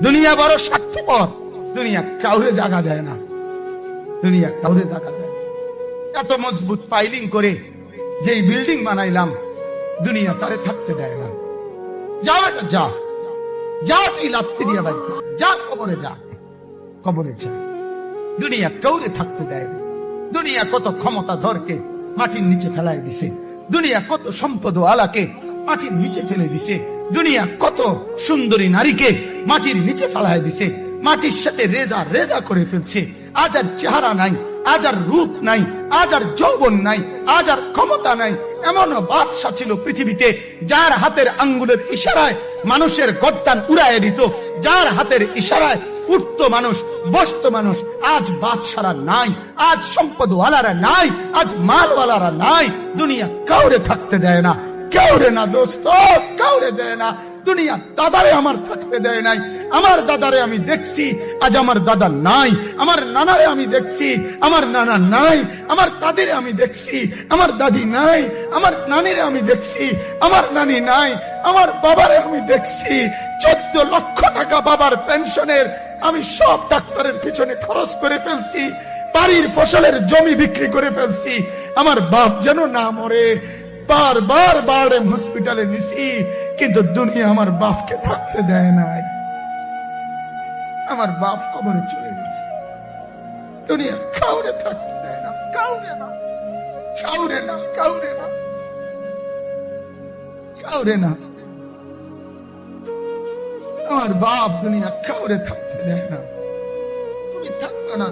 দুনিয়া বড় স্বার্থপর, দুনিয়া কাউরে জায়গা দেয় না, দুনিয়া কাউরে জায়গা দেয়। এত মজবুত পাইলিং করে যেই বিল্ডিং বানাইলাম, দুনিয়া তারে থাকতে দেয় না। যাও এটা যা, যা তুই লাথি দিয়া ভাই, যা কবরে যা, কবরে যা। দুনিয়া কাউরে থাকতে দেয় না। দুনিয়া কত ক্ষমতা ধরকে মাটির নিচে ফেলায় দিছে, দুনিয়া কত সম্পদ আলাকে মাটির নিচে ফেলে দিছে, দুনিয়া কত সুন্দরী নারীকে মাটির নিচে ফেলায় দিছে, মাটির সাথে রেজা রেজা করে ফেলছে। আজ আর চেহারা নাই, আজ আর রূপ নাই, আজ আর যৌবন নাই, আজ আর ক্ষমতা নাই। এমন বাদশা ছিল পৃথিবীতে যার হাতের আঙ্গুলের ইশারায় মানুষের গর্দান উড়াইয়া দিত, যার হাতের ইশারায় উঠতো মানুষ, বসতো মানুষ। আজ বাদশারা নাই, আজ সম্পদওয়ালারা নাই, আজ মালওয়ালারা নাই। দুনিয়া কাউরে থাকতে দেয় না, কাউরে না দোস্ত, কাউরে দেয় না। দুনিয়া দাদারে আমার থাকতে দেয় নাই। আমার দাদারে আমি দেখছি, আজ আমার দাদা নাই। আমার নানারে আমি দেখছি, আমার নানা নাই। আমার দাদিরে আমি দেখছি, আমার দাদি নাই। আমার নানিরে আমি দেখছি, আমার নানি নাই। আমার বাবারে আমি দেখছি, 14 লক্ষ টাকা বাবার পেনশনের আমি সব ডাক্তারের পিছনে খরচ করে ফেলছি, বাড়ির ফসলের জমি বিক্রি করে ফেলছি। আমার বাপ যেন না মরে বারবার বারে হসপিটালে নিছি, কিন্তু দুনিয়া আমার বাপকে থাকতে দেয় নাই। আমার বাপ কবরে চলে গেছে। দুনিয়া কাউরে থাকতে দেয় না, কাউরে না, কাউরে না, কাউরে না, কাউরে না। আমার বাপ দুনিয়া কাউরে থাকতে দেয় না। তুমি থাকবে না।